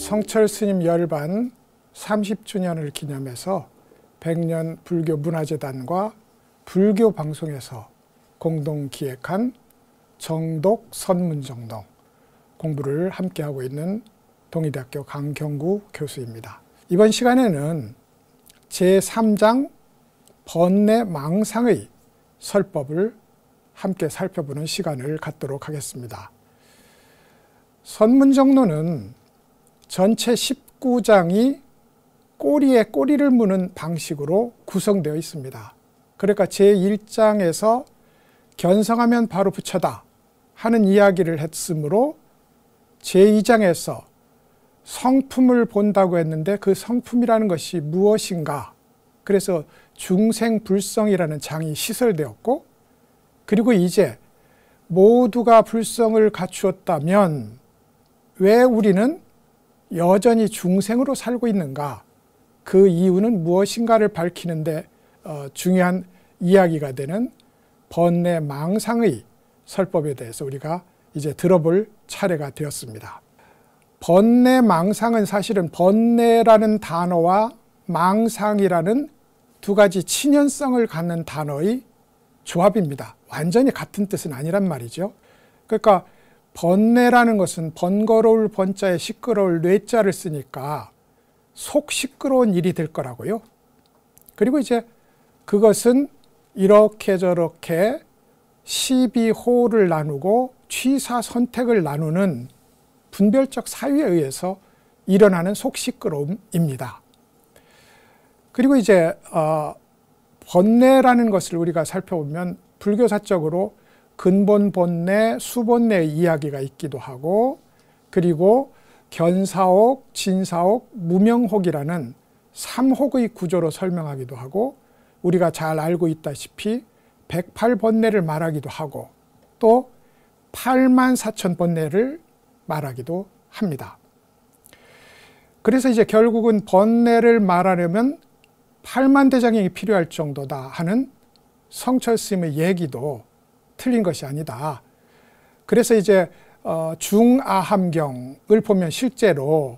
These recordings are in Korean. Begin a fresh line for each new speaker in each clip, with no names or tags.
성철 스님 열반 30주년을 기념해서 백년 불교 문화재단과 불교 방송에서 공동 기획한 정독 선문정동 공부를 함께하고 있는 동의대학교 강경구 교수입니다. 이번 시간에는 제3장 번뇌 망상의 설법을 함께 살펴보는 시간을 갖도록 하겠습니다. 선문정론은 전체 19장이 꼬리에 꼬리를 무는 방식으로 구성되어 있습니다. 그러니까 제1장에서 견성하면 바로 부처다 하는 이야기를 했으므로 제2장에서 성품을 본다고 했는데 그 성품이라는 것이 무엇인가? 그래서 중생불성이라는 장이 시설되었고, 그리고 이제 모두가 불성을 갖추었다면 왜 우리는 여전히 중생으로 살고 있는가? 그 이유는 무엇인가를 밝히는데 중요한 이야기가 되는 번뇌 망상의 설법에 대해서 우리가 이제 들어볼 차례가 되었습니다. 번뇌 망상은 사실은 번뇌라는 단어와 망상이라는 두 가지 친연성을 갖는 단어의 조합입니다. 완전히 같은 뜻은 아니란 말이죠. 그러니까 번뇌라는 것은 번거로울 번자에 시끄러울 뇌자를 쓰니까 속 시끄러운 일이 될 거라고요. 그리고 이제 그것은 이렇게 저렇게 시비호를 나누고 취사 선택을 나누는 분별적 사유에 의해서 일어나는 속 시끄러움입니다. 그리고 이제 번뇌라는 것을 우리가 살펴보면 불교사적으로 근본 번뇌, 수번뇌의 이야기가 있기도 하고, 그리고 견사옥, 진사옥, 무명옥이라는 삼옥의 구조로 설명하기도 하고, 우리가 잘 알고 있다시피 108번뇌를 말하기도 하고, 또 84,000번뇌를 말하기도 합니다. 그래서 이제 결국은 번뇌를 말하려면 8만대장경이 필요할 정도다 하는 성철 스님의 얘기도 틀린 것이 아니다. 그래서 이제 중아함경을 보면 실제로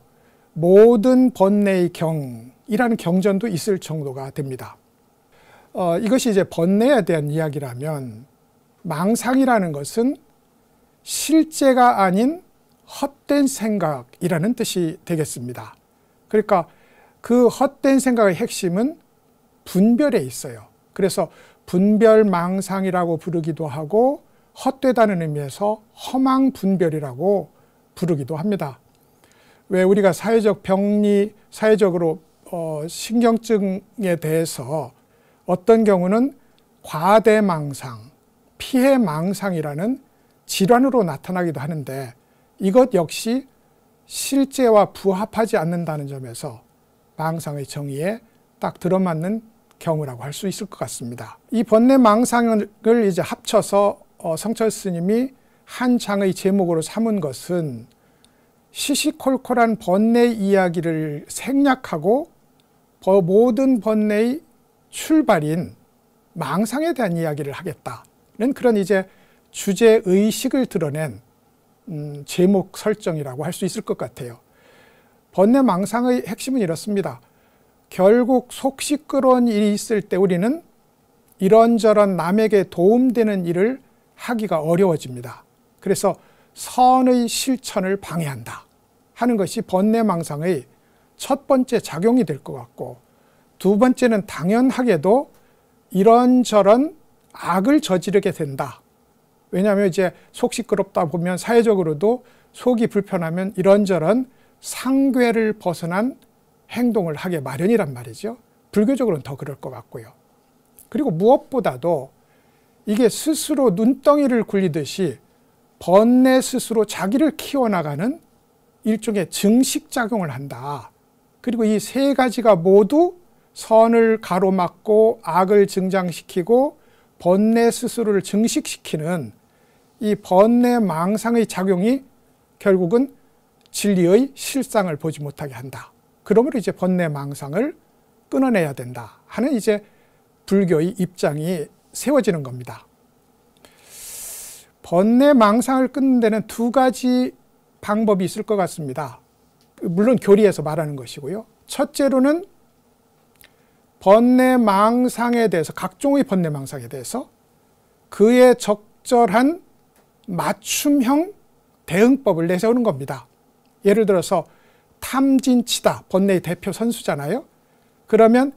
모든 번뇌의 경이라는 경전도 있을 정도가 됩니다. 이것이 이제 번뇌에 대한 이야기라면 망상이라는 것은 실제가 아닌 헛된 생각이라는 뜻이 되겠습니다. 그러니까 그 헛된 생각의 핵심은 분별에 있어요. 그래서 분별망상이라고 부르기도 하고 헛되다는 의미에서 허망분별이라고 부르기도 합니다. 왜 우리가 사회적 병리, 사회적으로 신경증에 대해서 어떤 경우는 과대망상, 피해망상이라는 질환으로 나타나기도 하는데 이것 역시 실제와 부합하지 않는다는 점에서 망상의 정의에 딱 들어맞는 경우라고 할 수 있을 것 같습니다. 이 번뇌 망상을 이제 합쳐서 성철 스님이 한 장의 제목으로 삼은 것은 시시콜콜한 번뇌 이야기를 생략하고 모든 번뇌의 출발인 망상에 대한 이야기를 하겠다는 그런 이제 주제 의식을 드러낸 제목 설정이라고 할 수 있을 것 같아요. 번뇌 망상의 핵심은 이렇습니다. 결국 속 시끄러운 일이 있을 때 우리는 이런저런 남에게 도움되는 일을 하기가 어려워집니다. 그래서 선의 실천을 방해한다 하는 것이 번뇌 망상의 첫 번째 작용이 될 것 같고, 두 번째는 당연하게도 이런저런 악을 저지르게 된다. 왜냐하면 이제 속 시끄럽다 보면 사회적으로도 속이 불편하면 이런저런 상괴를 벗어난 행동을 하게 마련이란 말이죠. 불교적으로는 더 그럴 것 같고요. 그리고 무엇보다도 이게 스스로 눈덩이를 굴리듯이 번뇌 스스로 자기를 키워나가는 일종의 증식작용을 한다. 그리고 이 세 가지가 모두 선을 가로막고 악을 증장시키고 번뇌 스스로를 증식시키는 이 번뇌 망상의 작용이 결국은 진리의 실상을 보지 못하게 한다. 그러므로 이제 번뇌 망상을 끊어내야 된다 하는 이제 불교의 입장이 세워지는 겁니다. 번뇌 망상을 끊는 데는 두 가지 방법이 있을 것 같습니다. 물론 교리에서 말하는 것이고요. 첫째로는 번뇌망상에 대해서, 각종의 번뇌망상에 대해서 그에 적절한 맞춤형 대응법을 내세우는 겁니다. 예를 들어서 탐진치다, 번뇌의 대표 선수잖아요. 그러면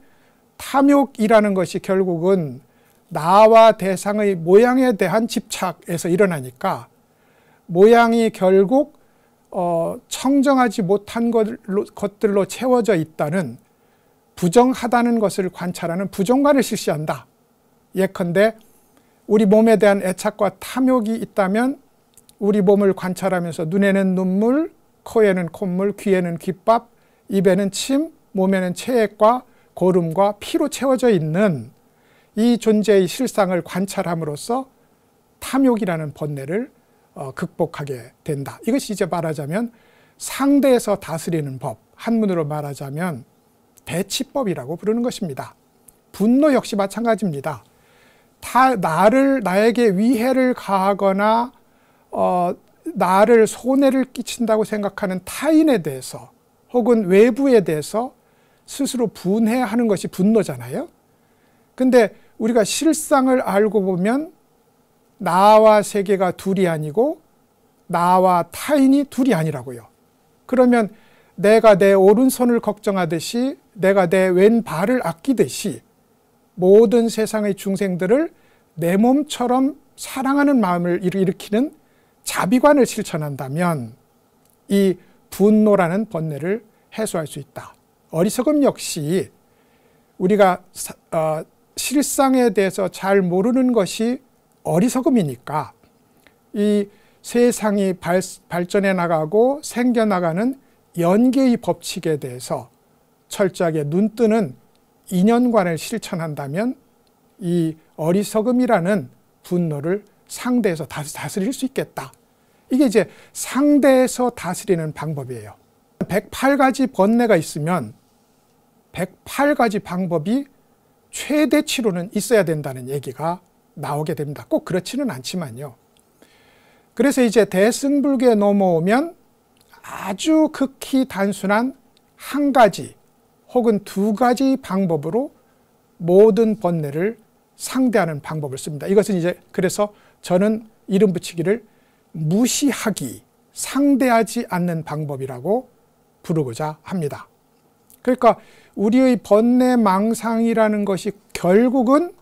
탐욕이라는 것이 결국은 나와 대상의 모양에 대한 집착에서 일어나니까 모양이 결국 청정하지 못한 것들로 채워져 있다는, 부정하다는 것을 관찰하는 부정관을 실시한다. 예컨대 우리 몸에 대한 애착과 탐욕이 있다면 우리 몸을 관찰하면서 눈에는 눈물, 코에는 콧물, 귀에는 귓밥, 입에는 침, 몸에는 체액과 고름과 피로 채워져 있는 이 존재의 실상을 관찰함으로써 탐욕이라는 번뇌를 극복하게 된다. 이것이 이제 말하자면 상대에서 다스리는 법, 한문으로 말하자면 대치법이라고 부르는 것입니다. 분노 역시 마찬가지입니다. 나에게 위해를 가하거나 나를 손해를 끼친다고 생각하는 타인에 대해서 혹은 외부에 대해서 스스로 분해하는 것이 분노잖아요. 근데 우리가 실상을 알고 보면 나와 세계가 둘이 아니고 나와 타인이 둘이 아니라고요. 그러면 내가 내 오른손을 걱정하듯이, 내가 내 왼발을 아끼듯이 모든 세상의 중생들을 내 몸처럼 사랑하는 마음을 일으키는 자비관을 실천한다면 이 분노라는 번뇌를 해소할 수 있다. 어리석음 역시 우리가 실상에 대해서 잘 모르는 것이 어리석음이니까 이 세상이 발전해 나가고 생겨나가는 연계의 법칙에 대해서 철저하게 눈뜨는 인연관을 실천한다면 이 어리석음이라는 분노를 상대에서 다스릴 수 있겠다. 이게 이제 상대에서 다스리는 방법이에요. 108가지 번뇌가 있으면 108가지 방법이 최대치로는 있어야 된다는 얘기가 나오게 됩니다. 꼭 그렇지는 않지만요. 그래서 이제 대승불교에 넘어오면 아주 극히 단순한 한 가지 혹은 두 가지 방법으로 모든 번뇌를 상대하는 방법을 씁니다. 이것은 이제 그래서 저는 이름 붙이기를 무시하기, 상대하지 않는 방법이라고 부르고자 합니다. 그러니까 우리의 번뇌망상이라는 것이 결국은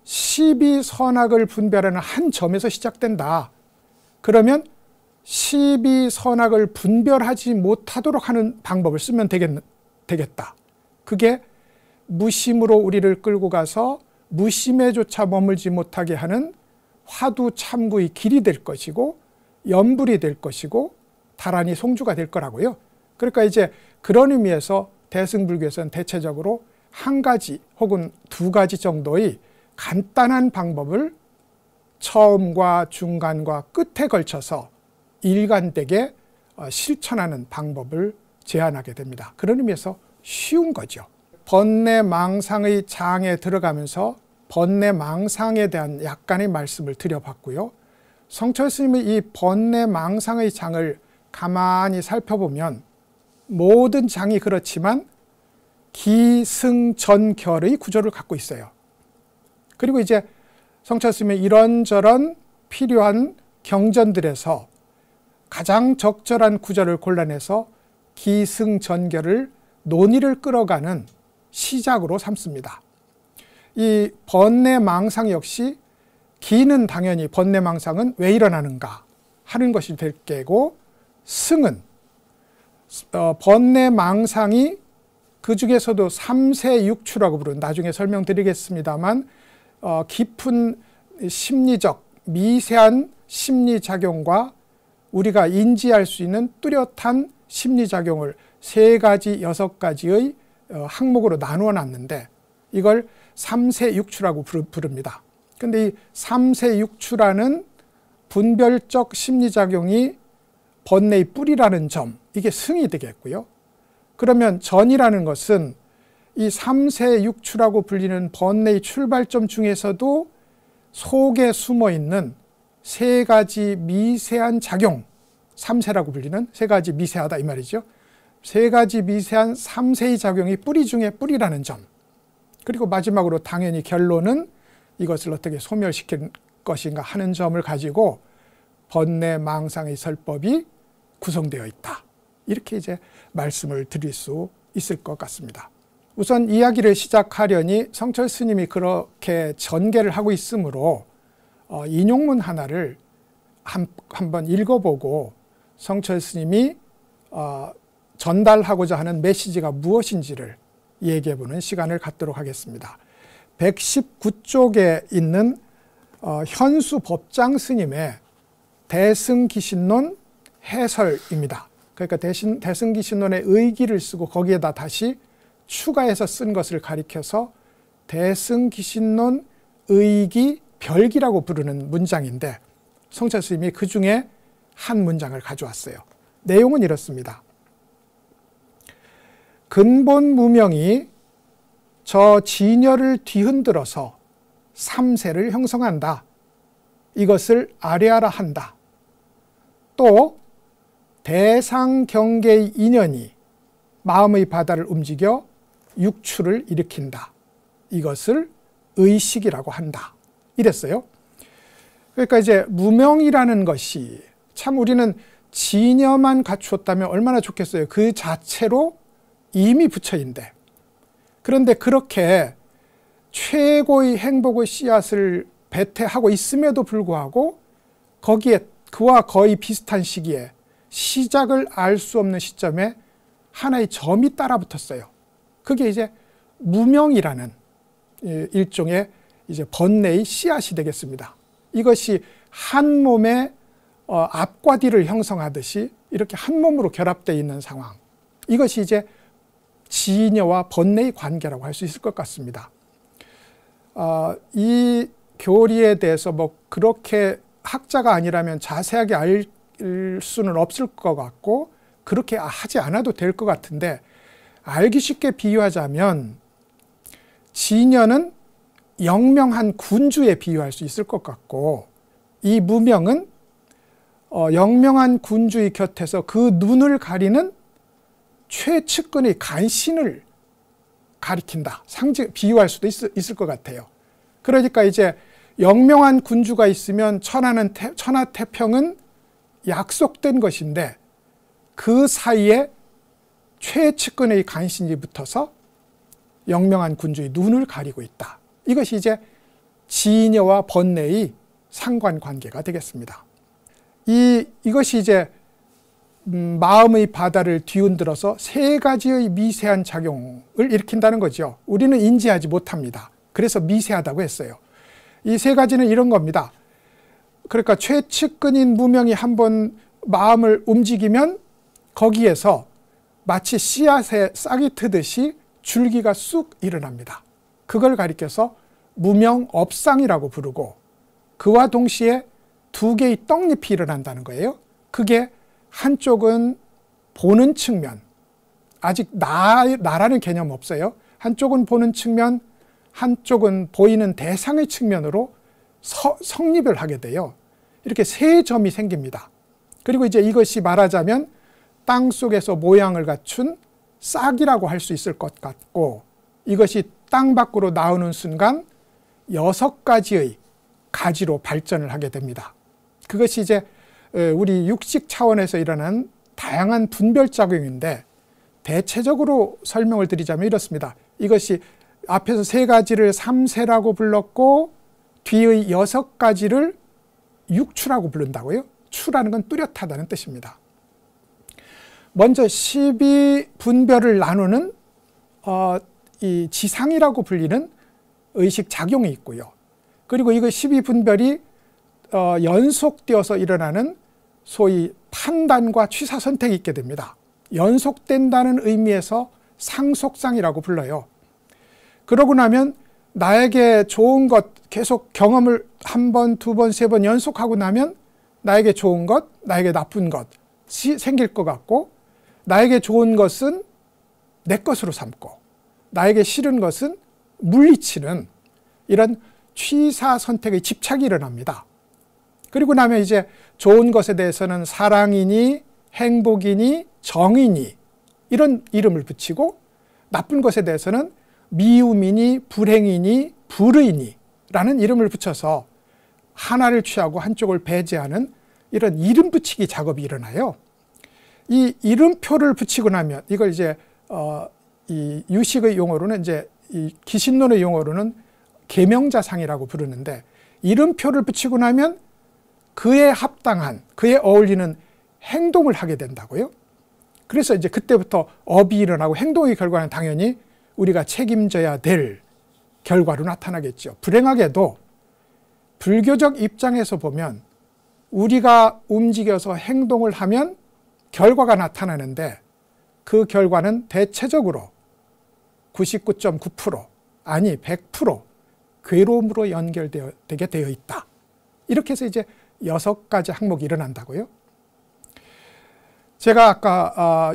시비선악을 분별하는 한 점에서 시작된다. 그러면 시비선악을 분별하지 못하도록 하는 방법을 쓰면 되겠다. 그게 무심으로 우리를 끌고 가서 무심에조차 머물지 못하게 하는 화두참구의 길이 될 것이고 염불이 될 것이고 다란히 송주가 될 거라고요. 그러니까 이제 그런 의미에서 대승불교에서는 대체적으로 한 가지 혹은 두 가지 정도의 간단한 방법을 처음과 중간과 끝에 걸쳐서 일관되게 실천하는 방법을 제안하게 됩니다. 그런 의미에서 쉬운 거죠. 번뇌망상의 장에 들어가면서 번뇌망상에 대한 약간의 말씀을 드려봤고요. 성철 스님의 이 번뇌망상의 장을 가만히 살펴보면 모든 장이 그렇지만 기승전결의 구조를 갖고 있어요. 그리고 이제 성철 스님의 이런저런 필요한 경전들에서 가장 적절한 구절을 골라내서 기승전결을 논의를 끌어가는 시작으로 삼습니다. 이 번뇌망상 역시 기는 당연히 번뇌망상은 왜 일어나는가 하는 것이 될 게고, 승은 번뇌망상이 그 중에서도 삼세육추라고 부르는, 나중에 설명드리겠습니다만 깊은 심리적 미세한 심리작용과 우리가 인지할 수 있는 뚜렷한 심리작용을 3가지, 6가지의 항목으로 나누어 놨는데 이걸 삼세육추라고 부릅니다. 근데 이 삼세육추라는 분별적 심리작용이 번뇌의 뿌리라는 점, 이게 승이 되겠고요. 그러면 전이라는 것은 이 삼세육추라고 불리는 번뇌의 출발점 중에서도 속에 숨어있는 3가지 미세한 작용, 삼세라고 불리는 3가지 미세하다 이 말이죠. 세 가지 미세한 3세의 작용이 뿌리 중에 뿌리라는 점, 그리고 마지막으로 당연히 결론은 이것을 어떻게 소멸시킬 것인가 하는 점을 가지고 번뇌 망상의 설법이 구성되어 있다. 이렇게 이제 말씀을 드릴 수 있을 것 같습니다. 우선 이야기를 시작하려니 성철 스님이 그렇게 전개를 하고 있으므로 인용문 하나를 한번 읽어보고 성철 스님이 전달하고자 하는 메시지가 무엇인지를 얘기해보는 시간을 갖도록 하겠습니다. 119쪽에 있는 현수 법장 스님의 대승기신론 해설입니다. 그러니까 대승기신론의 의기를 쓰고 거기에다 다시 추가해서 쓴 것을 가리켜서 대승기신론 의기 별기라고 부르는 문장인데 성철 스님이 그 중에 한 문장을 가져왔어요. 내용은 이렇습니다. 근본 무명이 저 진여를 뒤흔들어서 삼세를 형성한다. 이것을 아뢰하라 한다. 또 대상 경계의 인연이 마음의 바다를 움직여 육추를 일으킨다. 이것을 의식이라고 한다. 이랬어요. 그러니까 이제 무명이라는 것이 참 우리는 진여만 갖추었다면 얼마나 좋겠어요. 그 자체로 이미 부처인데, 그런데 그렇게 최고의 행복의 씨앗을 배태하고 있음에도 불구하고 거기에 그와 거의 비슷한 시기에 시작을 알 수 없는 시점에 하나의 점이 따라붙었어요. 그게 이제 무명이라는 일종의 이제 번뇌의 씨앗이 되겠습니다. 이것이 한 몸에 앞과 뒤를 형성하듯이 이렇게 한 몸으로 결합되어 있는 상황. 이것이 이제 진여와 번뇌의 관계라고 할 수 있을 것 같습니다. 이 교리에 대해서 뭐 그렇게 학자가 아니라면 자세하게 알 수는 없을 것 같고 그렇게 하지 않아도 될 것 같은데, 알기 쉽게 비유하자면 진여는 영명한 군주에 비유할 수 있을 것 같고, 이 무명은 영명한 군주의 곁에서 그 눈을 가리는 최측근의 간신을 가리킨다. 비유할 수도 있을 것 같아요. 그러니까 이제 영명한 군주가 있으면 천하태평은 약속된 것인데 그 사이에 최측근의 간신이 붙어서 영명한 군주의 눈을 가리고 있다. 이것이 이제 진여와 번뇌의 상관관계가 되겠습니다. 이것이 이제 마음의 바다를 뒤흔들어서 세 가지의 미세한 작용을 일으킨다는 거죠. 우리는 인지하지 못합니다. 그래서 미세하다고 했어요. 이 세 가지는 이런 겁니다. 그러니까 최측근인 무명이 한번 마음을 움직이면 거기에서 마치 씨앗에 싹이 트듯이 줄기가 쑥 일어납니다. 그걸 가리켜서 무명업상이라고 부르고, 그와 동시에 두 개의 떡잎이 일어난다는 거예요. 그게 한쪽은 보는 측면, 아직 나라는 개념 없어요. 한쪽은 보는 측면, 한쪽은 보이는 대상의 측면으로 성립을 하게 돼요. 이렇게 세 점이 생깁니다. 그리고 이제 이것이 말하자면 땅 속에서 모양을 갖춘 싹이라고 할 수 있을 것 같고, 이것이 땅 밖으로 나오는 순간 6가지의 가지로 발전을 하게 됩니다. 그것이 이제 우리 육식 차원에서 일어난 다양한 분별작용인데, 대체적으로 설명을 드리자면 이렇습니다. 이것이 앞에서 세 가지를 삼세라고 불렀고 뒤의 6가지를 육추라고 부른다고요. 추라는 건 뚜렷하다는 뜻입니다. 먼저 12분별을 나누는 이 지상이라고 불리는 의식작용이 있고요. 그리고 이거 12분별이 연속되어서 일어나는 소위 판단과 취사선택이 있게 됩니다. 연속된다는 의미에서 상속상이라고 불러요. 그러고 나면 나에게 좋은 것 계속 경험을 한 번, 두 번, 세 번 연속하고 나면 나에게 좋은 것, 나에게 나쁜 것이 생길 것 같고, 나에게 좋은 것은 내 것으로 삼고 나에게 싫은 것은 물리치는 이런 취사 선택의 집착이 일어납니다. 그리고 나면 이제 좋은 것에 대해서는 사랑이니 행복이니 정이니 이런 이름을 붙이고 나쁜 것에 대해서는 미움이니 불행이니 불의니 라는 이름을 붙여서 하나를 취하고 한쪽을 배제하는 이런 이름 붙이기 작업이 일어나요. 이 이름표를 붙이고 나면 이걸 이제 이 유식의 용어로는 이제 이 기신론의 용어로는 계명자상이라고 부르는데, 이름표를 붙이고 나면 그에 합당한, 그에 어울리는 행동을 하게 된다고요. 그래서 이제 그때부터 업이 일어나고 행동의 결과는 당연히 우리가 책임져야 될 결과로 나타나겠죠. 불행하게도 불교적 입장에서 보면 우리가 움직여서 행동을 하면 결과가 나타나는데, 그 결과는 대체적으로 99.9% 아니 100% 괴로움으로 연결되게 되어 있다. 이렇게 해서 이제 6가지 항목이 일어난다고요. 제가 아까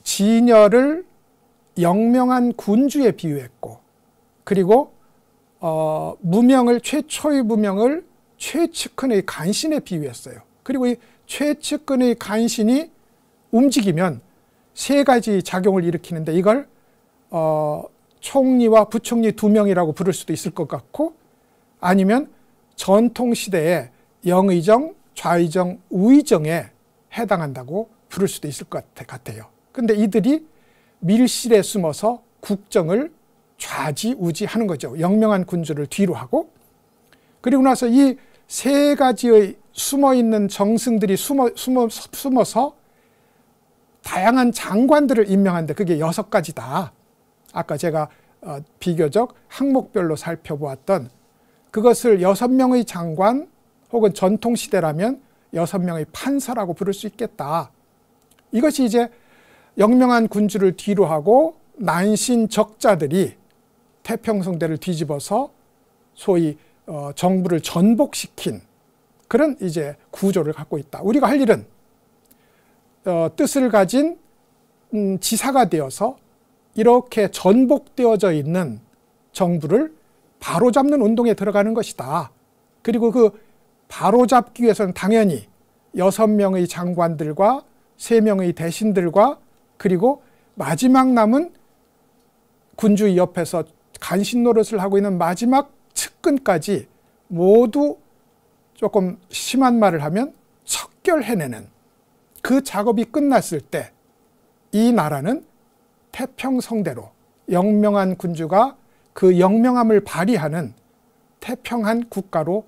진열을 영명한 군주에 비유했고, 그리고 무명을, 최초의 무명을 최측근의 간신에 비유했어요. 그리고 이 최측근의 간신이 움직이면 3가지 작용을 일으키는데, 이걸 총리와 부총리 2명이라고 부를 수도 있을 것 같고, 아니면 전통시대의 영의정, 좌의정, 우의정에 해당한다고 부를 수도 있을 것 같아요. 근데 이들이 밀실에 숨어서 국정을 좌지우지하는 거죠. 영명한 군주를 뒤로 하고, 그리고 나서 이 3가지의 숨어있는 정승들이 숨어서 다양한 장관들을 임명하는데, 그게 6가지다. 아까 제가 비교적 항목별로 살펴보았던 그것을 6명의 장관 혹은 전통시대라면 6명의 판사라고 부를 수 있겠다. 이것이 이제 영명한 군주를 뒤로 하고 난신 적자들이 태평성대를 뒤집어서 소위 정부를 전복시킨 그런 이제 구조를 갖고 있다. 우리가 할 일은 뜻을 가진 지사가 되어서 이렇게 전복되어져 있는 정부를 바로잡는 운동에 들어가는 것이다. 그리고 그 바로잡기 위해서는 당연히 6명의 장관들과 3명의 대신들과 그리고 마지막 남은 군주 옆에서 간신 노릇을 하고 있는 마지막 측근까지 모두 조금 심한 말을 하면 척결해내는 그 작업이 끝났을 때 이 나라는 태평성대로 영명한 군주가 그 영명함을 발휘하는 태평한 국가로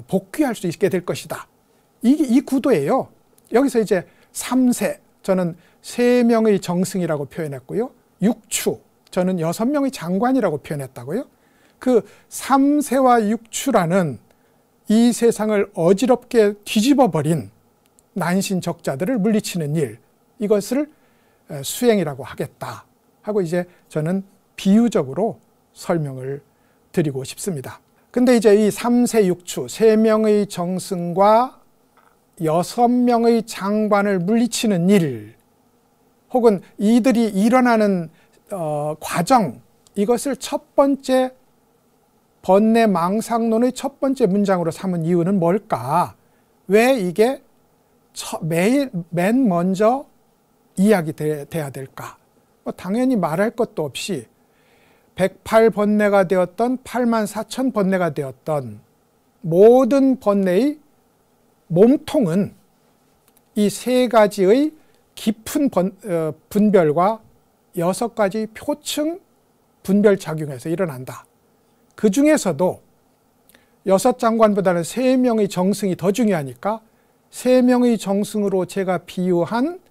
복귀할 수 있게 될 것이다. 이 구도예요. 여기서 이제 3세, 저는 3명의 정승이라고 표현했고요. 6추, 저는 6명의 장관이라고 표현했다고요. 그 3세와 6추라는 이 세상을 어지럽게 뒤집어버린 난신적자들을 물리치는 일, 이것을 수행이라고 하겠다 하고 이제 저는 비유적으로 설명을 드리고 싶습니다. 근데 이제 이 3세 6추, 3명의 정승과 6명의 장관을 물리치는 일, 혹은 이들이 일어나는 과정, 이것을 첫 번째 번뇌 망상론의 첫 번째 문장으로 삼은 이유는 뭘까? 왜 이게 맨 먼저 이야기돼야 될까? 당연히 말할 것도 없이 108번뇌가 되었던 84,000번뇌가 되었던 모든 번뇌의 몸통은 이 3가지의 깊은 분별과 6가지 표층 분별작용에서 일어난다. 그 중에서도 6장관보다는 3명의 정승이 더 중요하니까 3명의 정승으로 제가 비유한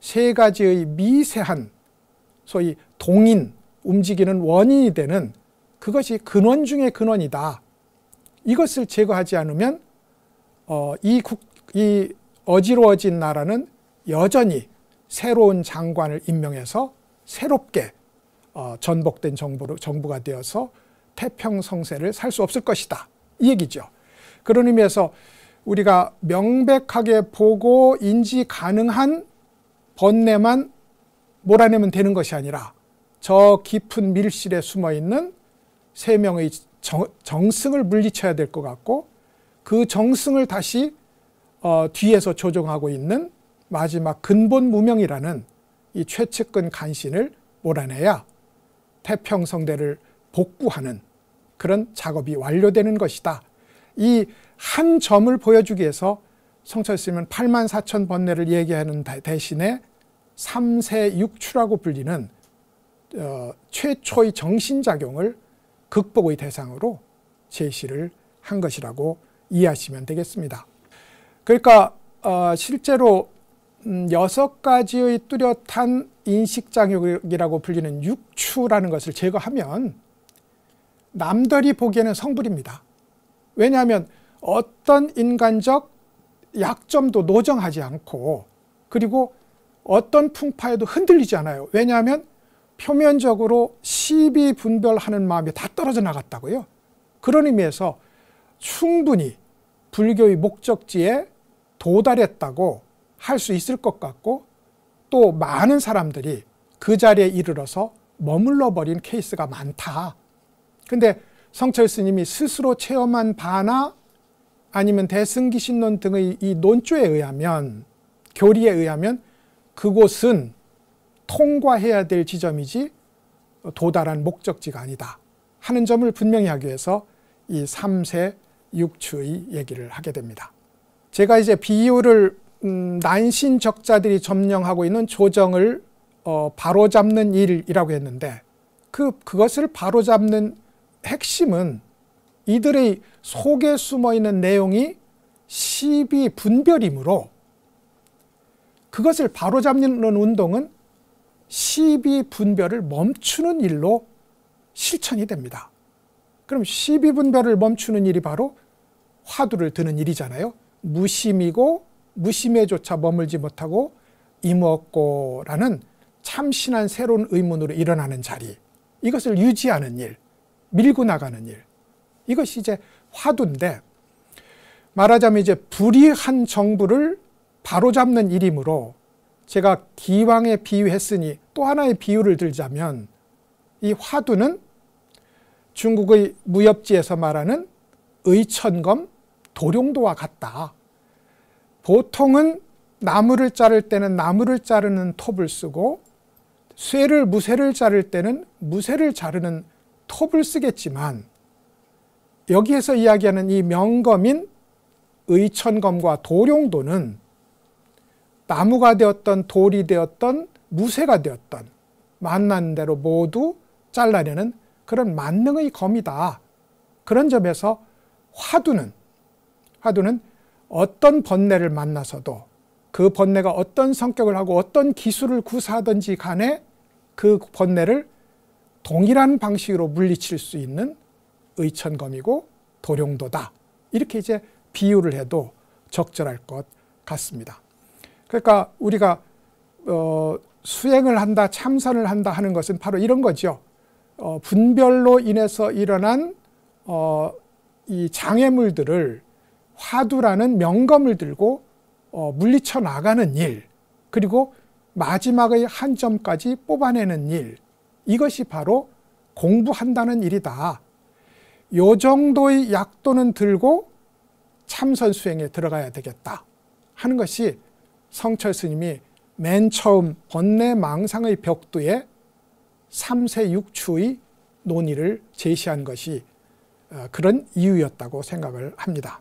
3가지의 미세한 소위 동인, 움직이는 원인이 되는 그것이 근원 중의 근원이다. 이것을 제거하지 않으면 이 어지러워진 나라는 여전히 새로운 장관을 임명해서 새롭게 전복된 정부가 되어서 태평성세를 살 수 없을 것이다. 이 얘기죠. 그런 의미에서 우리가 명백하게 보고 인지 가능한 번뇌만 몰아내면 되는 것이 아니라 저 깊은 밀실에 숨어있는 3명의 정승을 물리쳐야 될 것 같고, 그 정승을 다시 뒤에서 조종하고 있는 마지막 근본 무명이라는 이 최측근 간신을 몰아내야 태평성대를 복구하는 그런 작업이 완료되는 것이다. 이 한 점을 보여주기 위해서 성철 스님은 84,000번뇌를 얘기하는 대신에 3세 6추라고 불리는 최초의 정신작용을 극복의 대상으로 제시를 한 것이라고 이해하시면 되겠습니다. 그러니까 실제로 6가지의 뚜렷한 인식작용이라고 불리는 6추라는 것을 제거하면 남들이 보기에는 성불입니다. 왜냐하면 어떤 인간적 약점도 노정하지 않고 그리고 어떤 풍파에도 흔들리지 않아요. 왜냐하면 표면적으로 시비 분별하는 마음이 다 떨어져 나갔다고요. 그런 의미에서 충분히 불교의 목적지에 도달했다고 할 수 있을 것 같고 또 많은 사람들이 그 자리에 이르러서 머물러 버린 케이스가 많다. 근데 성철 스님이 스스로 체험한 바나 아니면 대승기신론 등의 이 논조에 의하면 교리에 의하면 그곳은 통과해야 될 지점이지 도달한 목적지가 아니다 하는 점을 분명히 하기 위해서 이 3세 6추의 얘기를 하게 됩니다. 제가 이제 비유를 난신적자들이 점령하고 있는 조정을 바로잡는 일이라고 했는데 그것을 바로잡는 핵심은 이들의 속에 숨어있는 내용이 시비 분별이므로 그것을 바로잡는 운동은 시비 분별을 멈추는 일로 실천이 됩니다. 그럼 시비 분별을 멈추는 일이 바로 화두를 드는 일이잖아요. 무심이고 무심에조차 머물지 못하고 이무없고라는 참신한 새로운 의문으로 일어나는 자리, 이것을 유지하는 일, 밀고 나가는 일, 이것이 이제 화두인데 말하자면 이제 불의한 정부를 바로잡는 일이므로 제가 기왕에 비유했으니 또 하나의 비유를 들자면 이 화두는 중국의 무협지에서 말하는 의천검, 도룡도와 같다. 보통은 나무를 자를 때는 나무를 자르는 톱을 쓰고 무쇠를 자를 때는 무쇠를 자르는 톱을 쓰겠지만 여기에서 이야기하는 이 명검인 의천검과 도룡도는 나무가 되었던 돌이 되었던 무쇠가 되었던 만난 대로 모두 잘라내는 그런 만능의 검이다. 그런 점에서 화두는 어떤 번뇌를 만나서도 그 번뇌가 어떤 성격을 하고 어떤 기술을 구사하든지 간에 그 번뇌를 동일한 방식으로 물리칠 수 있는 의천검이고 도룡도다. 이렇게 이제 비유를 해도 적절할 것 같습니다. 그러니까 우리가 수행을 한다, 참선을 한다 하는 것은 바로 이런 거죠. 분별로 인해서 일어난 이 장애물들을 화두라는 명검을 들고 물리쳐 나가는 일, 그리고 마지막의 한 점까지 뽑아내는 일, 이것이 바로 공부한다는 일이다. 요 정도의 약도는 들고 참선 수행에 들어가야 되겠다 하는 것이 성철 스님이 맨 처음 번뇌 망상의 벽두에 3세 6추의 논의를 제시한 것이 그런 이유였다고 생각을 합니다.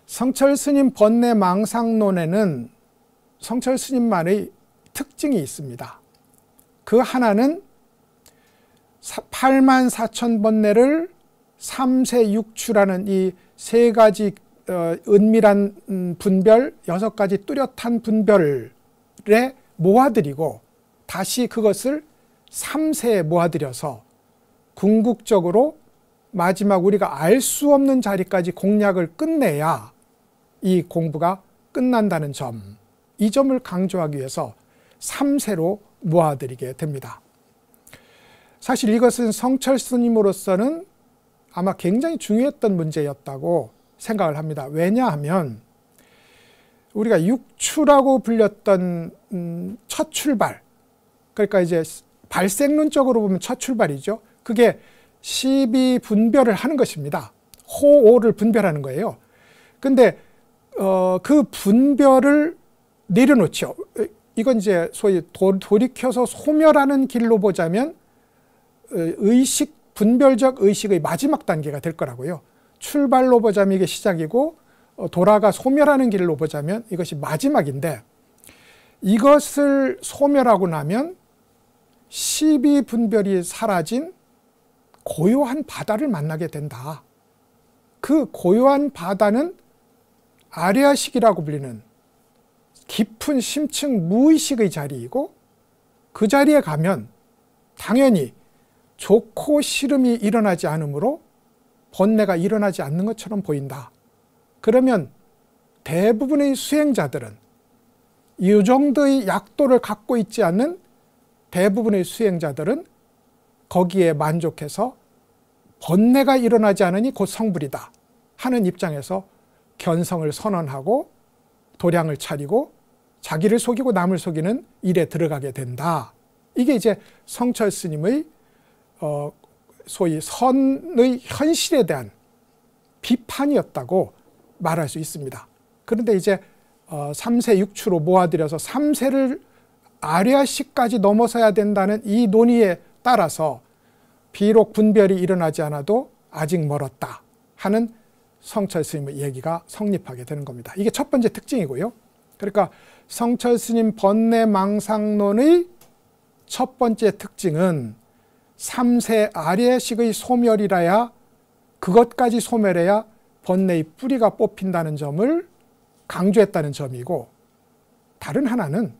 성철 스님 번뇌 망상론에는 성철 스님만의 특징이 있습니다. 그 하나는 84,000번뇌를 3세 6추라는 이 세 가지 은밀한 분별, 6가지 뚜렷한 분별에 모아들이고 다시 그것을 3세에 모아들여서 궁극적으로 마지막 우리가 알 수 없는 자리까지 공략을 끝내야 이 공부가 끝난다는 점, 이 점을 강조하기 위해서 3세로 모아드리게 됩니다. 사실 이것은 성철 스님으로서는 아마 굉장히 중요했던 문제였다고 생각을 합니다. 왜냐하면 우리가 6추라고 불렸던 첫 출발, 그러니까 이제 발생론적으로 보면 첫 출발이죠. 그게 시비 분별을 하는 것입니다. 호오를 분별하는 거예요. 근데 그 분별을 내려놓죠. 이건 이제 소위 돌이켜서 소멸하는 길로 보자면 의식, 분별적 의식의 마지막 단계가 될 거라고요. 출발로 보자면 이게 시작이고 돌아가 소멸하는 길로 보자면 이것이 마지막인데, 이것을 소멸하고 나면 시비분별이 사라진 고요한 바다를 만나게 된다. 그 고요한 바다는 아리아식이라고 불리는 깊은 심층 무의식의 자리이고, 그 자리에 가면 당연히 좋고 싫음이 일어나지 않으므로 번뇌가 일어나지 않는 것처럼 보인다. 그러면 대부분의 수행자들은, 이 정도의 약도를 갖고 있지 않는 대부분의 수행자들은 거기에 만족해서 번뇌가 일어나지 않으니 곧 성불이다 하는 입장에서 견성을 선언하고 도량을 차리고 자기를 속이고 남을 속이는 일에 들어가게 된다. 이게 이제 성철 스님의 소위 선의 현실에 대한 비판이었다고 말할 수 있습니다. 그런데 이제 3세 6추로 모아들여서 3세를 아리아식까지 넘어서야 된다는 이 논의에 따라서 비록 분별이 일어나지 않아도 아직 멀었다 하는 성철 스님의 얘기가 성립하게 되는 겁니다. 이게 첫 번째 특징이고요. 그러니까 성철 스님 번뇌망상론의 첫 번째 특징은 3세 아리아식의 소멸이라야, 그것까지 소멸해야 번뇌의 뿌리가 뽑힌다는 점을 강조했다는 점이고, 다른 하나는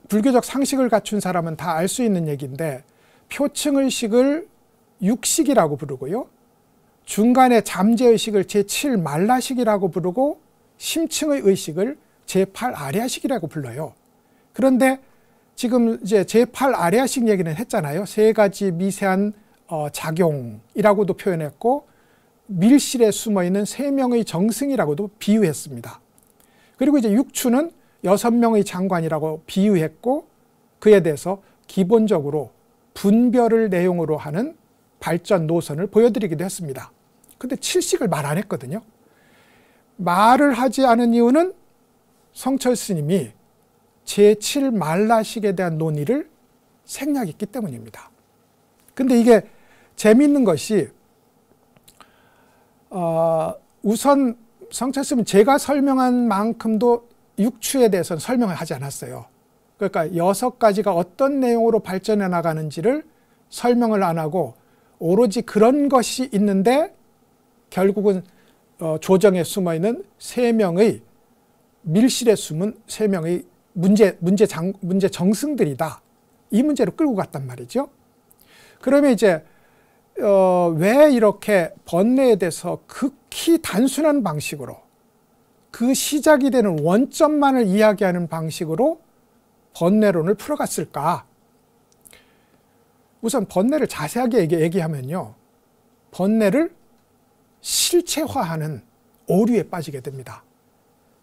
불교적 상식을 갖춘 사람은 다 알 수 있는 얘기인데, 표층의식을 육식이라고 부르고요, 중간에 잠재의식을 제7만라식이라고 부르고, 심층의 의식을 제8아리아식이라고 불러요. 그런데 지금 이제 제8아리아식 얘기는 했잖아요. 세 가지 미세한 작용이라고도 표현했고, 밀실에 숨어있는 3명의 정승이라고도 비유했습니다. 그리고 이제 6추는 6명의 장관이라고 비유했고, 그에 대해서 기본적으로 분별을 내용으로 하는 발전 노선을 보여드리기도 했습니다. 근데 7식을 말 안 했거든요. 말을 하지 않은 이유는 성철 스님이 제7만라식에 대한 논의를 생략했기 때문입니다. 근데 이게 재미있는 것이, 우선 성철 스님은 제가 설명한 만큼도 6추에 대해서는 설명을 하지 않았어요. 그러니까 6가지가 어떤 내용으로 발전해 나가는지를 설명을 안 하고, 오로지 그런 것이 있는데 결국은 조정에 숨어있는 3명의 밀실에 숨은 3명의 문제 정승들이다, 이 문제로 끌고 갔단 말이죠. 그러면 이제 왜 이렇게 번뇌에 대해서 극히 단순한 방식으로, 그 시작이 되는 원점만을 이야기하는 방식으로 번뇌론을 풀어갔을까? 우선 번뇌를 자세하게 얘기하면요, 번뇌를 실체화하는 오류에 빠지게 됩니다.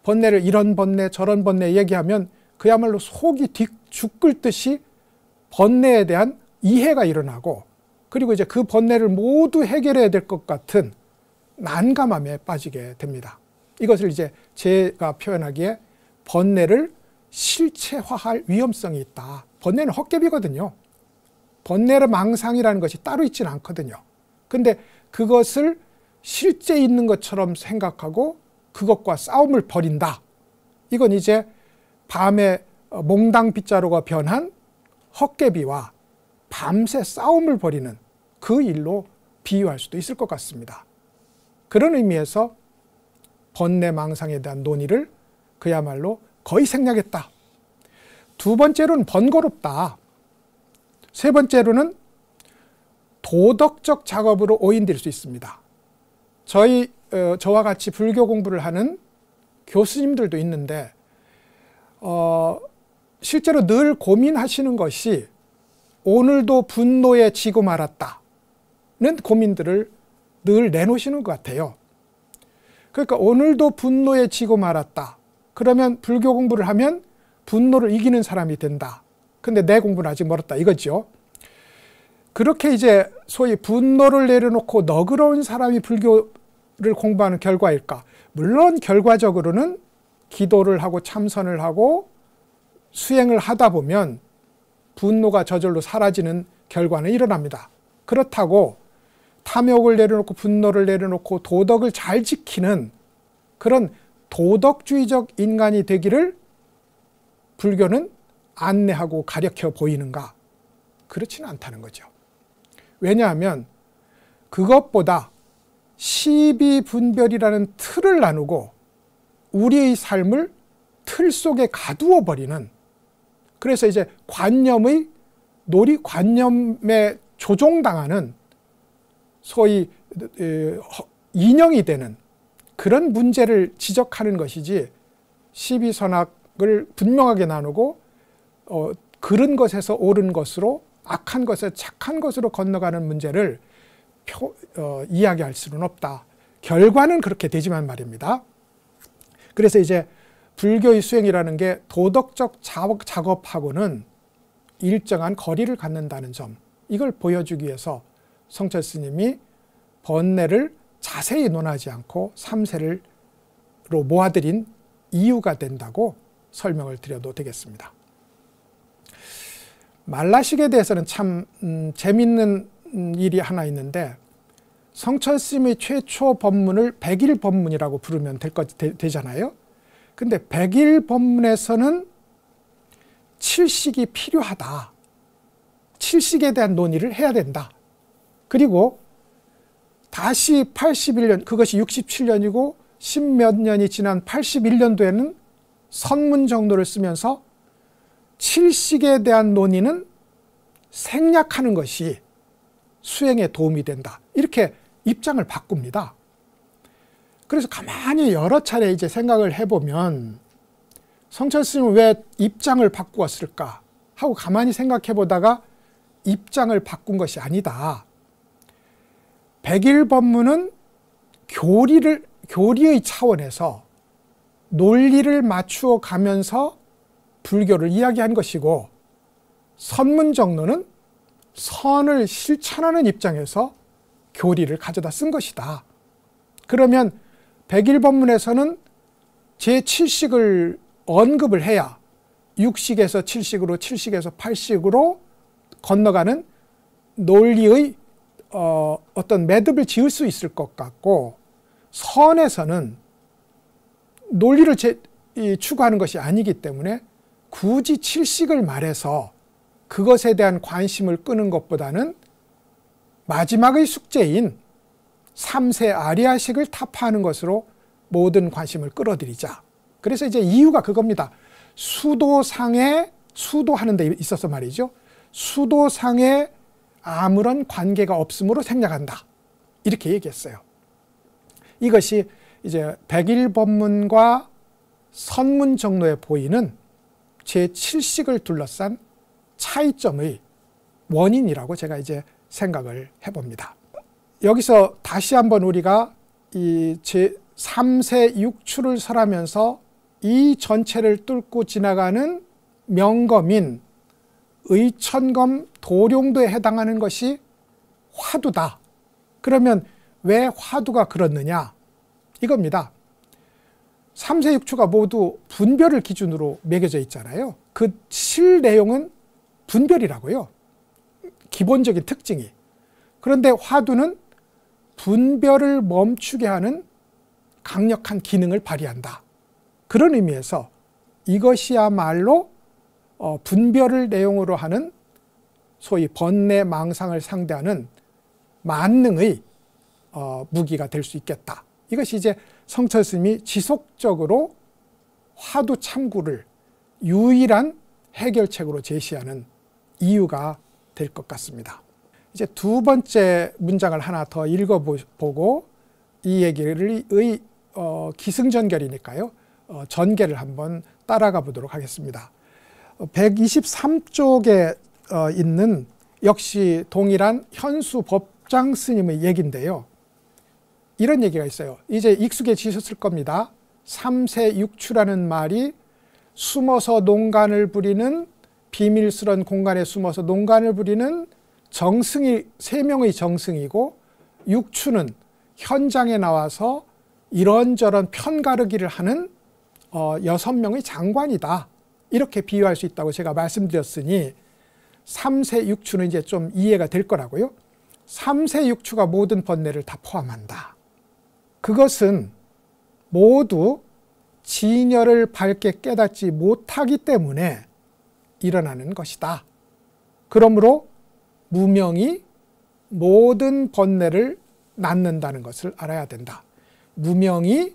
번뇌를 이런 번뇌 저런 번뇌 얘기하면 그야말로 속이 죽 끓듯이 번뇌에 대한 이해가 일어나고, 그리고 이제 그 번뇌를 모두 해결해야 될 것 같은 난감함에 빠지게 됩니다. 이것을 이제 제가 표현하기에 번뇌를 실체화할 위험성이 있다. 번뇌는 헛개비거든요. 번뇌의 망상이라는 것이 따로 있지는 않거든요. 근데 그것을 실제 있는 것처럼 생각하고 그것과 싸움을 벌인다. 이건 이제 밤에 몽당 빗자루가 변한 헛개비와 밤새 싸움을 벌이는 그 일로 비유할 수도 있을 것 같습니다. 그런 의미에서 번뇌 망상에 대한 논의를 그야말로 거의 생략했다. 두 번째로는 번거롭다. 세 번째로는 도덕적 작업으로 오인될 수 있습니다. 저와 같이 불교 공부를 하는 교수님들도 있는데 실제로 늘 고민하시는 것이 오늘도 분노에 지고 말았다는 고민들을 늘 내놓으시는 것 같아요. 그러니까 오늘도 분노에 지고 말았다. 그러면 불교 공부를 하면 분노를 이기는 사람이 된다. 근데 내 공부는 아직 멀었다 이거죠. 그렇게 이제 소위 분노를 내려놓고 너그러운 사람이 불교를 공부하는 결과일까? 물론 결과적으로는 기도를 하고 참선을 하고 수행을 하다 보면 분노가 저절로 사라지는 결과는 일어납니다. 그렇다고 탐욕을 내려놓고 분노를 내려놓고 도덕을 잘 지키는 그런 도덕주의적 인간이 되기를 불교는 안내하고 가르쳐 보이는가? 그렇지는 않다는 거죠. 왜냐하면 그것보다 시비분별이라는 틀을 나누고 우리의 삶을 틀 속에 가두어 버리는, 그래서 이제 관념에 조종당하는 소위 인형이 되는 그런 문제를 지적하는 것이지, 시비선악을 분명하게 나누고 그른 것에서 옳은 것으로, 악한 것에서 착한 것으로 건너가는 문제를 이야기할 수는 없다. 결과는 그렇게 되지만 말입니다. 그래서 이제 불교의 수행이라는 게 도덕적 작업하고는 일정한 거리를 갖는다는 점, 이걸 보여주기 위해서 성철 스님이 번뇌를 자세히 논하지 않고 3세로 모아들인 이유가 된다고 설명을 드려도 되겠습니다. 말라식에 대해서는 참 재밌는 일이 하나 있는데, 성철 스님의 최초 법문을 백일법문이라고 부르면 되잖아요. 근데 백일법문에서는 칠식이 필요하다. 칠식에 대한 논의를 해야 된다. 그리고 다시 81년, 그것이 67년이고 10몇 년이 지난 81년도에는 선문정도를 쓰면서 칠식에 대한 논의는 생략하는 것이 수행에 도움이 된다. 이렇게 입장을 바꿉니다. 그래서 가만히 여러 차례 이제 생각을 해보면 성철 스님은 왜 입장을 바꾸었을까 하고 가만히 생각해 보다가 입장을 바꾼 것이 아니다. 백일법문은 교리의 차원에서 논리를 맞추어 가면서 불교를 이야기한 것이고, 선문정론은 선을 실천하는 입장에서 교리를 가져다 쓴 것이다. 그러면 백일법문에서는 제7식을 언급을 해야 6식에서 7식으로 7식에서 8식으로 건너가는 논리의 어떤 매듭을 지을 수 있을 것 같고, 선에서는 논리를 추구하는 것이 아니기 때문에 굳이 7식을 말해서 그것에 대한 관심을 끄는 것보다는 마지막의 숙제인 3세 아리아식을 타파하는 것으로 모든 관심을 끌어들이자. 그래서 이제 이유가 그겁니다. 수도하는 데 있어서 말이죠. 수도상에 아무런 관계가 없으므로 생략한다. 이렇게 얘기했어요. 이것이 이제 백일법문과 선문정로에 보이는 제7식을 둘러싼 차이점의 원인이라고 제가 이제 생각을 해봅니다. 여기서 다시 한번 우리가 이 제3세 육추를 설하면서 이 전체를 뚫고 지나가는 명검인 의천검 도룡도에 해당하는 것이 화두다. 그러면 왜 화두가 그렇느냐? 이겁니다. 3세 육추가 모두 분별을 기준으로 매겨져 있잖아요. 그 실 내용은 분별이라고요. 기본적인 특징이. 그런데 화두는 분별을 멈추게 하는 강력한 기능을 발휘한다. 그런 의미에서 이것이야말로 분별을 내용으로 하는 소위 번뇌 망상을 상대하는 만능의 무기가 될 수 있겠다. 이것이 이제 성철 스님이 지속적으로 화두 참구를 유일한 해결책으로 제시하는 이유가 될 것 같습니다. 이제 두 번째 문장을 하나 더 읽어보고 이 얘기를 기승전결이니까요. 전개를 한번 따라가 보도록 하겠습니다. 123쪽에 있는 역시 동일한 현수 법장 스님의 얘기인데요. 이런 얘기가 있어요. 이제 익숙해지셨을 겁니다. 3세 육추라는 말이 숨어서 농간을 부리는, 비밀스런 공간에 숨어서 농간을 부리는 정승이 3명의 정승이고, 육추는 현장에 나와서 이런저런 편가르기를 하는 6명의 장관이다. 이렇게 비유할 수 있다고 제가 말씀드렸으니 3세 6추는 이제 좀 이해가 될 거라고요. 3세 6추가 모든 번뇌를 다 포함한다. 그것은 모두 진여를 밝게 깨닫지 못하기 때문에 일어나는 것이다. 그러므로 무명이 모든 번뇌를 낳는다는 것을 알아야 된다. 무명이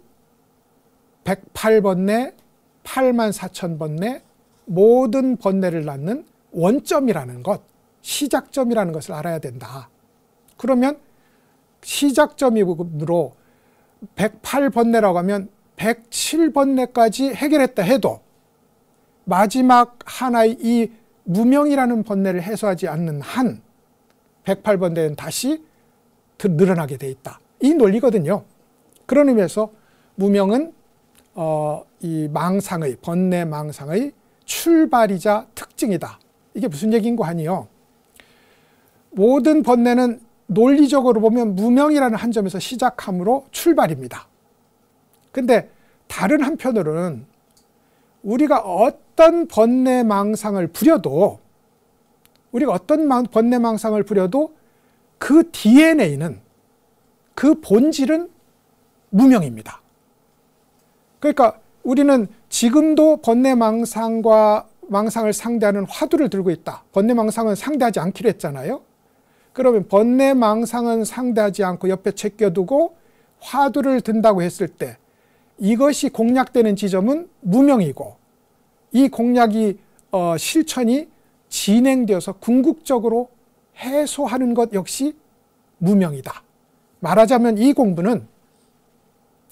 108번뇌, 84,000번뇌 모든 번뇌를 낳는 원점이라는 것, 시작점이라는 것을 알아야 된다. 그러면 시작점으로 108번뇌라고 하면 107번뇌까지 해결했다 해도 마지막 하나의 이 무명이라는 번뇌를 해소하지 않는 한 108번뇌는 다시 늘어나게 돼 있다. 이 논리거든요. 그런 의미에서 무명은 이 망상의, 번뇌 망상의 출발이자 특징이다. 이게 무슨 얘기인고 하니요. 모든 번뇌는 논리적으로 보면 무명이라는 한 점에서 시작함으로 출발입니다. 근데 다른 한편으로는 우리가 어떤 번뇌 망상을 부려도 그 DNA는, 그 본질은 무명입니다. 그러니까 우리는 지금도 번뇌 망상을 상대하는 화두를 들고 있다. 번뇌 망상은 상대하지 않기로 했잖아요. 그러면 번뇌 망상은 상대하지 않고 옆에 제껴두고 화두를 든다고 했을 때 이것이 공략되는 지점은 무명이고, 이 공략이 실천이 진행되어서 궁극적으로 해소하는 것 역시 무명이다. 말하자면 이 공부는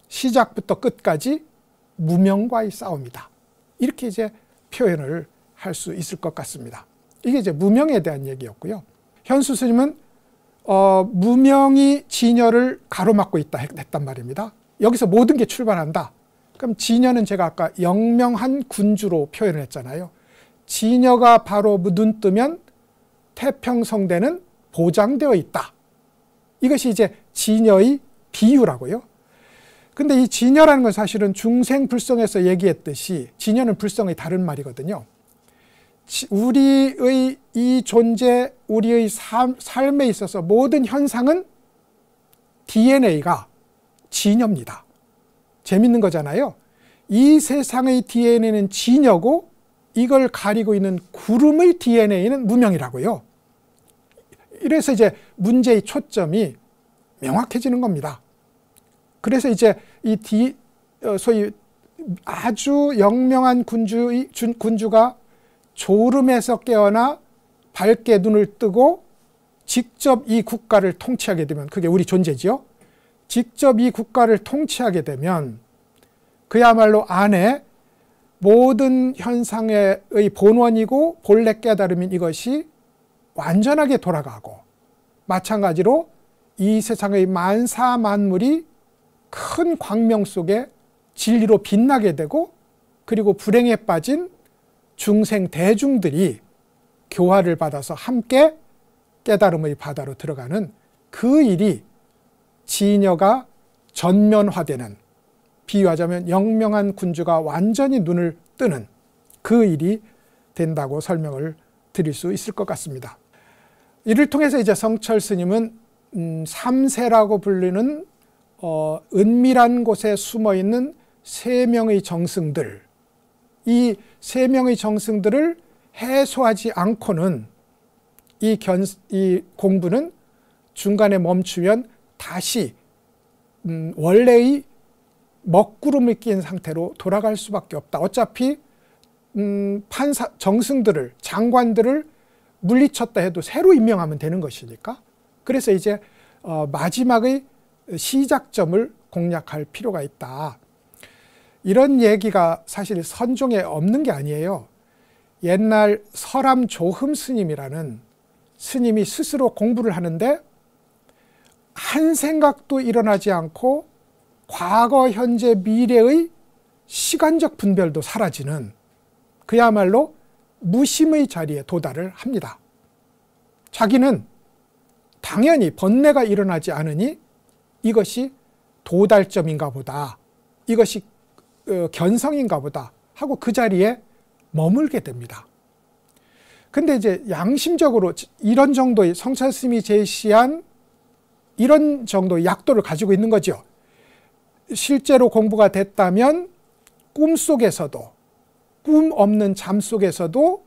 시작부터 끝까지 무명과의 싸움이다. 이렇게 이제 표현을 할 수 있을 것 같습니다. 이게 이제 무명에 대한 얘기였고요. 현수 스님은 무명이 진여를 가로막고 있다 했단 말입니다. 여기서 모든 게 출발한다. 그럼 진여는 제가 아까 영명한 군주로 표현을 했잖아요. 진여가 바로 눈 뜨면 태평성대는 보장되어 있다. 이것이 이제 진여의 비유라고요. 근데 이 진여라는 건 사실은 중생불성에서 얘기했듯이 진여는 불성의 다른 말이거든요. 우리의 이 존재, 우리의 삶에 있어서 모든 현상은 DNA가 진여입니다. 재밌는 거잖아요. 이 세상의 DNA는 진여고 이걸 가리고 있는 구름의 DNA는 무명이라고요. 이래서 이제 문제의 초점이 명확해지는 겁니다. 그래서 이제 소위 아주 영명한 군주가 졸음에서 깨어나 밝게 눈을 뜨고 직접 이 국가를 통치하게 되면, 그게 우리 존재지요. 직접 이 국가를 통치하게 되면 그야말로 안에 모든 현상의 본원이고 본래 깨달음인 이것이 완전하게 돌아가고, 마찬가지로 이 세상의 만사 만물이 큰 광명 속에 진리로 빛나게 되고, 그리고 불행에 빠진 중생 대중들이 교화를 받아서 함께 깨달음의 바다로 들어가는 그 일이 진여가 전면화되는, 비유하자면 영명한 군주가 완전히 눈을 뜨는 그 일이 된다고 설명을 드릴 수 있을 것 같습니다. 이를 통해서 이제 성철 스님은 삼세라고 불리는 은밀한 곳에 숨어있는 세 명의 정승들, 이 세 명의 정승들을 해소하지 않고는 이 공부는 중간에 멈추면 다시 원래의 먹구름을 낀 상태로 돌아갈 수밖에 없다. 어차피 정승들을, 장관들을 물리쳤다 해도 새로 임명하면 되는 것이니까. 그래서 이제 마지막의 시작점을 공략할 필요가 있다. 이런 얘기가 사실 선종에 없는 게 아니에요. 옛날 설암 조흠 스님이라는 스님이 스스로 공부를 하는데 한 생각도 일어나지 않고 과거, 현재, 미래의 시간적 분별도 사라지는 그야말로 무심의 자리에 도달을 합니다. 자기는 당연히 번뇌가 일어나지 않으니 이것이 도달점인가 보다, 이것이 견성인가 보다 하고 그 자리에 머물게 됩니다. 근데 이제 양심적으로 이런 정도의 성철 스님이 제시한 이런 정도의 약도를 가지고 있는 거죠. 실제로 공부가 됐다면 꿈속에서도, 꿈 없는 잠 속에서도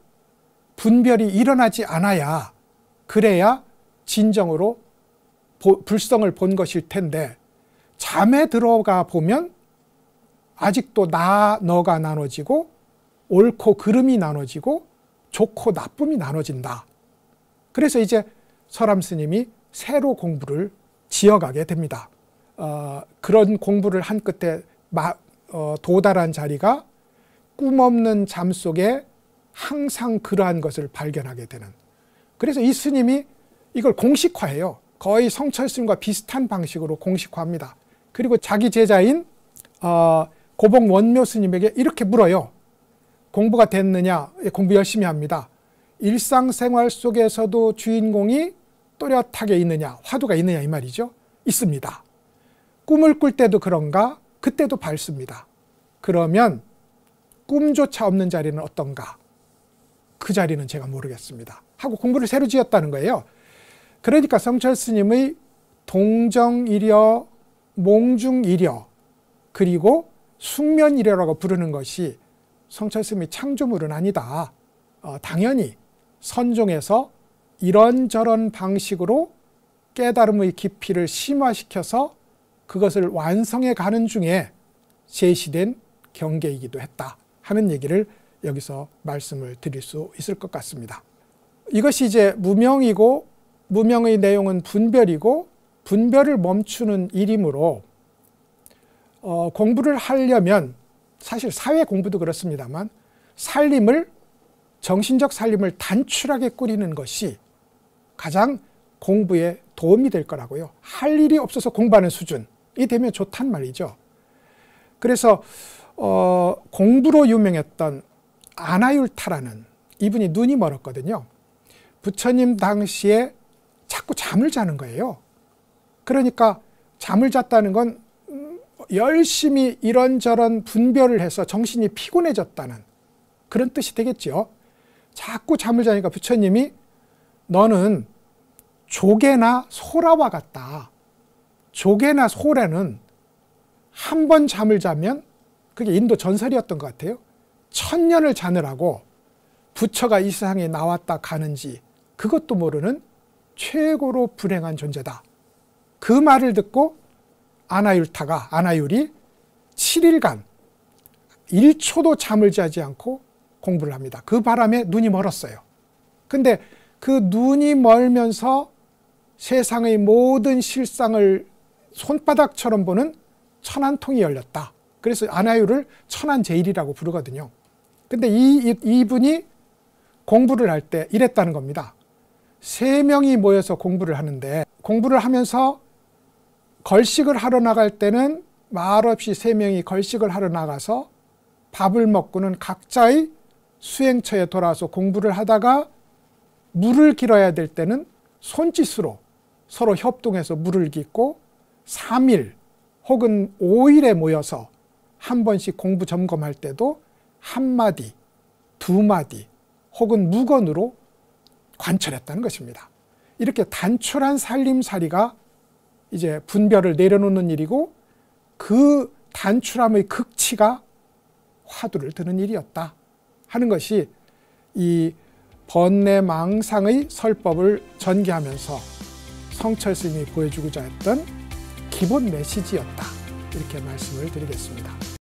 분별이 일어나지 않아야, 그래야 진정으로 불성을 본 것일 텐데, 잠에 들어가 보면 아직도 나, 너가 나눠지고 옳고 그름이 나눠지고 좋고 나쁨이 나눠진다. 그래서 이제 설암 스님이 새로 공부를 지어가게 됩니다. 그런 공부를 한 끝에 도달한 자리가 꿈 없는 잠 속에 항상 그러한 것을 발견하게 되는. 그래서 이 스님이 이걸 공식화해요. 거의 성철 스님과 비슷한 방식으로 공식화합니다. 그리고 자기 제자인 고봉 원묘 스님에게 이렇게 물어요. 공부가 됐느냐? 공부 열심히 합니다. 일상생활 속에서도 주인공이 또렷하게 있느냐? 화두가 있느냐? 이 말이죠. 있습니다. 꿈을 꿀 때도 그런가? 그때도 밝습니다. 그러면 꿈조차 없는 자리는 어떤가? 그 자리는 제가 모르겠습니다. 하고 공부를 새로 지었다는 거예요. 그러니까 성철 스님의 동정이려, 몽중이려, 그리고 숙면이려라고 부르는 것이 성철 스님의 창조물은 아니다. 당연히 선종에서 이런저런 방식으로 깨달음의 깊이를 심화시켜서 그것을 완성해 가는 중에 제시된 경계이기도 했다 하는 얘기를 여기서 말씀을 드릴 수 있을 것 같습니다. 이것이 이제 무명이고, 무명의 내용은 분별이고, 분별을 멈추는 일이므로 공부를 하려면, 사실 사회 공부도 그렇습니다만, 정신적 살림을 단출하게 꾸리는 것이 가장 공부에 도움이 될 거라고요. 할 일이 없어서 공부하는 수준이 되면 좋단 말이죠. 그래서 공부로 유명했던 아나율타라는, 이분이 눈이 멀었거든요. 부처님 당시에 자꾸 잠을 자는 거예요. 그러니까 잠을 잤다는 건 열심히 이런저런 분별을 해서 정신이 피곤해졌다는 그런 뜻이 되겠죠. 자꾸 잠을 자니까 부처님이 너는 조개나 소라와 같다. 조개나 소라는 한 번 잠을 자면, 그게 인도 전설이었던 것 같아요. 1000년을 자느라고 부처가 이 세상에 나왔다 가는지 그것도 모르는 최고로 불행한 존재다. 그 말을 듣고 아나율이 7일간 1초도 잠을 자지 않고 공부를 합니다. 그 바람에 눈이 멀었어요. 근데 그 눈이 멀면서 세상의 모든 실상을 손바닥처럼 보는 천안통이 열렸다. 그래서 아나율을 천안제일이라고 부르거든요. 근데 이분이 공부를 할 때 이랬다는 겁니다. 3명이 모여서 공부를 하는데, 공부를 하면서 걸식을 하러 나갈 때는 말없이 3명이 걸식을 하러 나가서 밥을 먹고는 각자의 수행처에 돌아와서 공부를 하다가, 물을 길어야 될 때는 손짓으로 서로 협동해서 물을 깃고 3일 혹은 5일에 모여서 한 번씩 공부 점검할 때도 1마디, 2마디 혹은 무건으로 관철했다는 것입니다. 이렇게 단출한 살림살이가 이제 분별을 내려놓는 일이고, 그 단출함의 극치가 화두를 드는 일이었다 하는 것이 이 번뇌망상의 설법을 전개하면서 성철 스님이 보여주고자 했던 기본 메시지였다, 이렇게 말씀을 드리겠습니다.